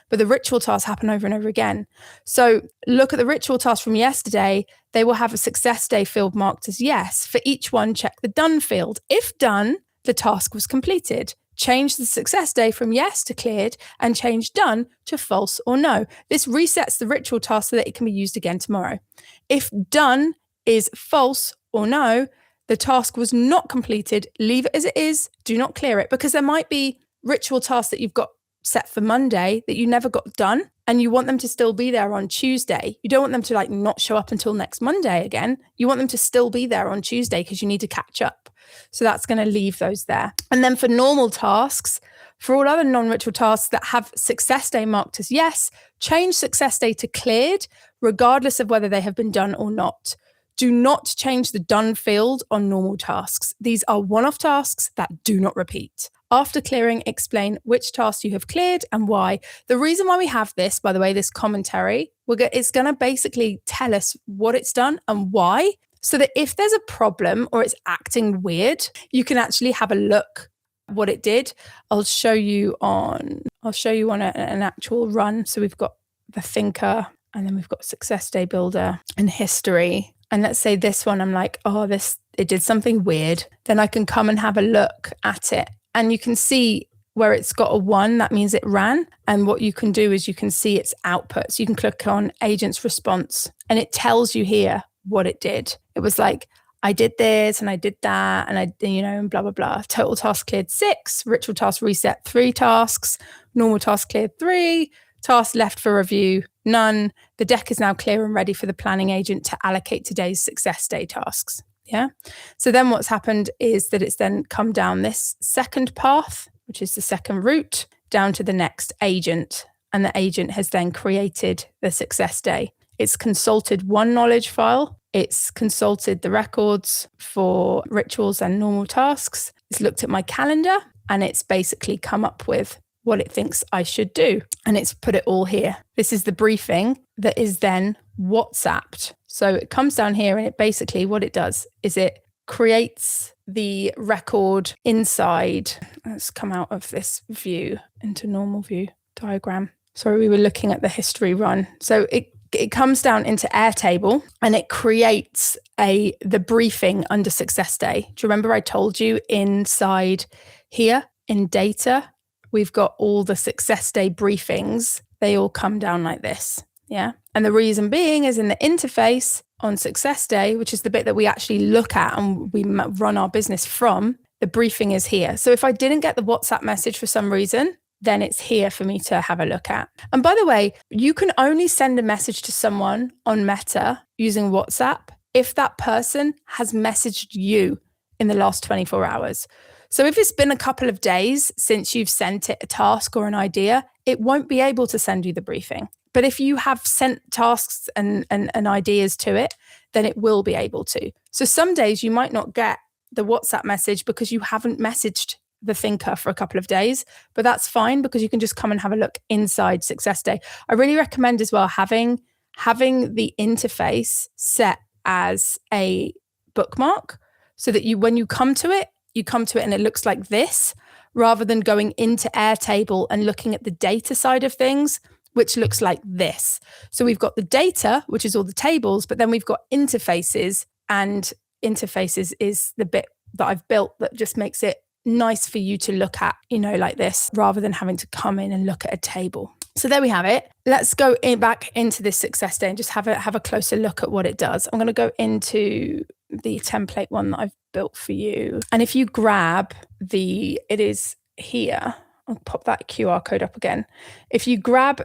But the ritual tasks happen over and over again. So look at the ritual task from yesterday. They will have a success day field marked as yes. For each one, check the done field. If done, the task was completed. Change the success day from yes to cleared and change done to false or no. This resets the ritual task so that it can be used again tomorrow. If done is false or no, the task was not completed, leave it as it is, do not clear it, because there might be ritual tasks that you've got set for Monday that you never got done and you want them to still be there on Tuesday. You don't want them to not show up until next Monday again. You want them to still be there on Tuesday because you need to catch up. So that's going to leave those there. And then for normal tasks, for all other non-ritual tasks that have success day marked as yes, change success day to cleared, regardless of whether they have been done or not. Do not change the done field on normal tasks. These are one-off tasks that do not repeat. After clearing, explain which tasks you have cleared and why. The reason why we have this, by the way, this commentary, it's going to basically tell us what it's done and why, so that if there's a problem or it's acting weird, you can actually have a look at what it did. I'll show you on an actual run. So we've got the thinker and then we've got success day builder and history. And let's say this one, I'm like, it did something weird. Then I can come and have a look at it. And you can see where it's got a 1, that means it ran. And what you can do is you can see its output. So you can click on agent's response and it tells you here what it did. It was like, I did this and I did that and and blah, blah, blah. Total task cleared 6, ritual task reset 3 tasks, normal task cleared 3, Tasks left for review, none. The deck is now clear and ready for the planning agent to allocate today's success day tasks. Yeah. So then what's happened is that it's then come down this second path, which is the second route, down to the next agent. And the agent has then created the success day. It's consulted one knowledge file. It's consulted the records for rituals and normal tasks. It's looked at my calendar and it's basically come up with what it thinks I should do. And it's put it all here. This is the briefing that is then WhatsApped. So it comes down here and it basically, what it does is it creates the record inside. Let's come out of this view into normal view diagram. Sorry, we were looking at the history run. So it comes down into Airtable and it creates the briefing under success day. Do you remember I told you inside here in data, we've got all the success day briefings. They all come down like this. Yeah. And the reason being is in the interface on success day, which is the bit that we actually look at and we run our business from, the briefing is here. So if I didn't get the WhatsApp message for some reason, then it's here for me to have a look at. And by the way, you can only send a message to someone on Meta using WhatsApp if that person has messaged you in the last 24 hours. So if it's been a couple of days since you've sent it a task or an idea, it won't be able to send you the briefing. But if you have sent tasks and ideas to it, then it will be able to. So some days you might not get the WhatsApp message because you haven't messaged the thinker for a couple of days, but that's fine because you can just come and have a look inside Success Day. I really recommend as well having the interface set as a bookmark so that when you come to it and it looks like this, rather than going into Airtable and looking at the data side of things, which looks like this. So we've got the data, which is all the tables, but then we've got interfaces, and interfaces is the bit that I've built that just makes it nice for you to look at, like this, rather than having to come in and look at a table. So there we have it. Let's go back into this success day and just have a closer look at what it does. I'm going to go into the template one that I've built for you. And if you grab it is here. I'll pop that QR code up again. If you grab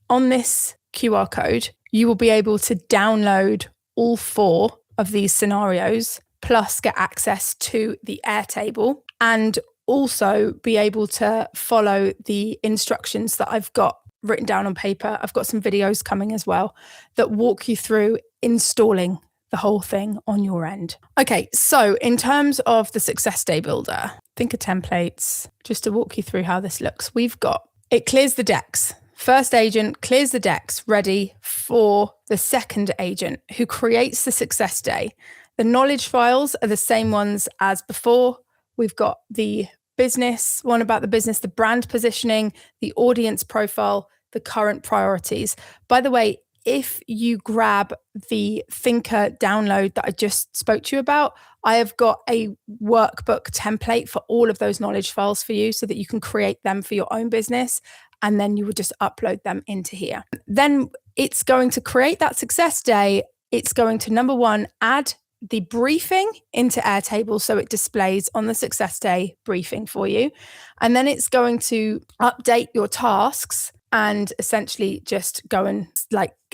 on this QR code, you will be able to download all 4 of these scenarios, plus get access to the Airtable, and also be able to follow the instructions that I've got written down on paper. I've got some videos coming as well that walk you through installing the whole thing on your end. Okay, so in terms of the Success Day Builder, think of templates, just to walk you through how this looks. It clears the decks. First agent clears the decks ready for the second agent who creates the Success Day. The knowledge files are the same ones as before. We've got the business, one about the business, the brand positioning, the audience profile, the current priorities. By the way, if you grab the Thinker download that I just spoke to you about, I have got a workbook template for all of those knowledge files for you so that you can create them for your own business. And then you would just upload them into here. Then it's going to create that success day. It's going to, number one, add the briefing into Airtable so it displays on the success day briefing for you. And then it's going to update your tasks and essentially just go and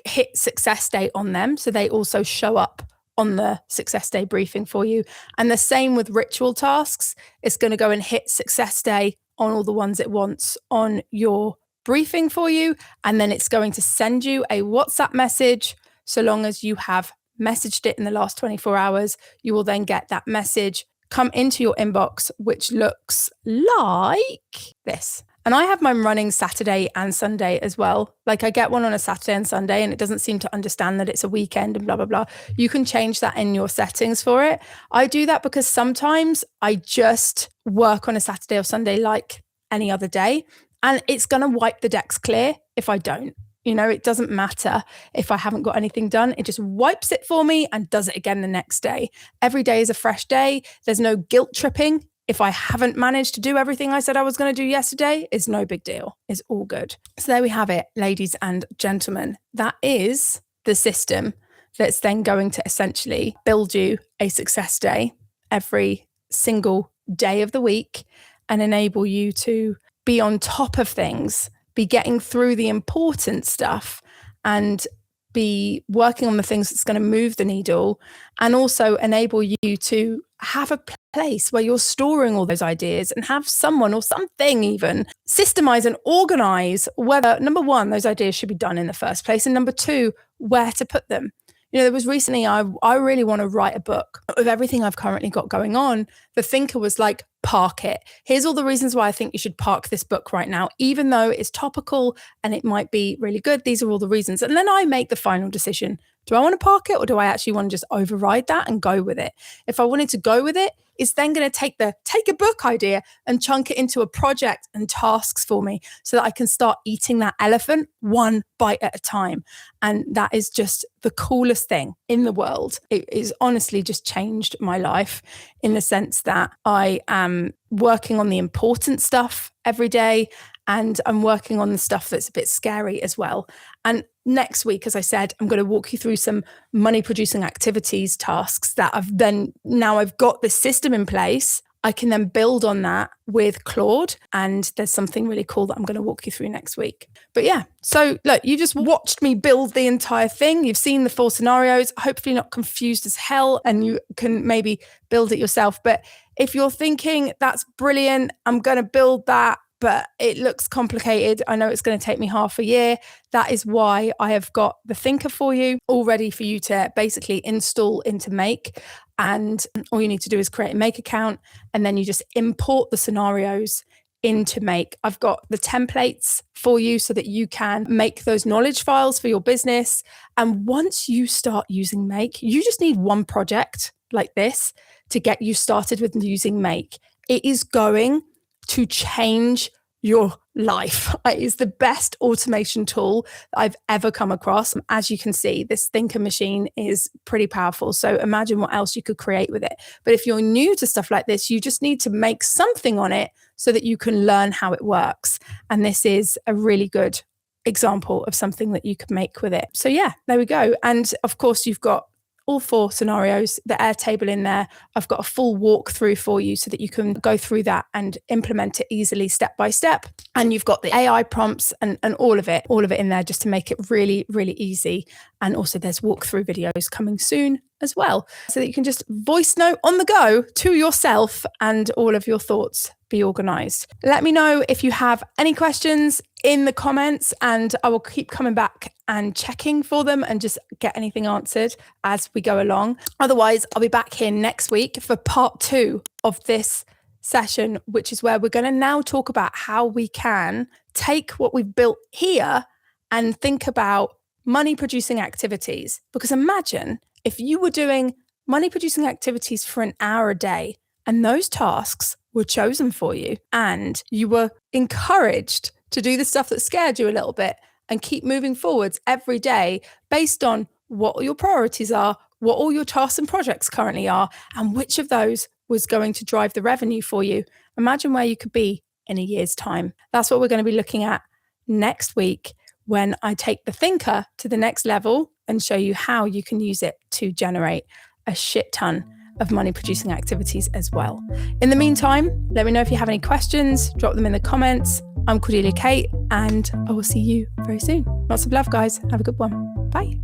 hit success day on them. So they also show up on the success day briefing for you. And the same with ritual tasks. It's going to go and hit success day on all the ones it wants on your briefing for you. And then it's going to send you a WhatsApp message. So long as you have messaged it in the last 24 hours, you will then get that message come into your inbox, which looks like this. And I have mine running Saturday and Sunday as well. I get one on a Saturday and Sunday and it doesn't seem to understand that it's a weekend and blah, blah, blah. You can change that in your settings for it. I do that because sometimes I just work on a Saturday or Sunday like any other day, and it's going to wipe the decks clear if I don't. It doesn't matter if I haven't got anything done. It just wipes it for me and does it again the next day. Every day is a fresh day. There's no guilt tripping. If I haven't managed to do everything I said I was going to do yesterday, it's no big deal. It's all good. So there we have it, ladies and gentlemen. That is the system that's then going to essentially build you a success day every single day of the week and enable you to be on top of things, be getting through the important stuff and be working on the things that's going to move the needle, and also enable you to have a place where you're storing all those ideas and have someone or something even systemize and organize whether, number one, those ideas should be done in the first place, and number two, where to put them. There was recently, I really want to write a book of everything I've currently got going on. The thinker was like, park it. Here's all the reasons why I think you should park this book right now, even though it's topical and it might be really good. These are all the reasons. And then I make the final decision. Do I want to park it, or do I actually want to just override that and go with it? If I wanted to go with it, it's then going to take a book idea and chunk it into a project and tasks for me so that I can start eating that elephant one bite at a time. And that is just the coolest thing in the world. It is honestly just changed my life in the sense that I am working on the important stuff every day, and I'm working on the stuff that's a bit scary as well. And next week, as I said, I'm going to walk you through some money producing activities tasks that now I've got this system in place. I can then build on that with Claude, and there's something really cool that I'm going to walk you through next week. But yeah, so look, you just watched me build the entire thing. You've seen the 4 scenarios, hopefully not confused as hell, and you can maybe build it yourself. But if you're thinking, that's brilliant, I'm going to build that, but it looks complicated, I know it's going to take me half a year, that is why I have got the thinker for you, all ready for you to basically install into Make. And all you need to do is create a Make account, and then you just import the scenarios into Make. I've got the templates for you so that you can make those knowledge files for your business. And once you start using Make, you just need one project like this to get you started with using Make. It is going to change your life. It is the best automation tool that I've ever come across. As you can see, this thinker machine is pretty powerful. So imagine what else you could create with it. But if you're new to stuff like this, you just need to make something on it so that you can learn how it works. And this is a really good example of something that you could make with it. So yeah, there we go. And of course, you've got all 4 scenarios, the Airtable in there. I've got a full walkthrough for you so that you can go through that and implement it easily step by step. And you've got the AI prompts and all of it in there just to make it really, really easy. And also there's walkthrough videos coming soon as well, so that you can just voice note on the go to yourself and all of your thoughts be organized. Let me know if you have any questions in the comments, and I will keep coming back and checking for them and just get anything answered as we go along. Otherwise, I'll be back here next week for part 2 of this session, which is where we're going to now talk about how we can take what we've built here and think about money producing activities. Because imagine if you were doing money producing activities for an hour a day, and those tasks were chosen for you, and you were encouraged to do the stuff that scared you a little bit and keep moving forwards every day based on what your priorities are, what all your tasks and projects currently are, and which of those was going to drive the revenue for you. Imagine where you could be in a year's time. That's what we're going to be looking at next week when I take the thinker to the next level and show you how you can use it to generate a shit ton of money producing activities as well. In the meantime, let me know if you have any questions, drop them in the comments. I'm Cordelia Kate, and I will see you very soon. Lots of love, guys. Have a good one. Bye.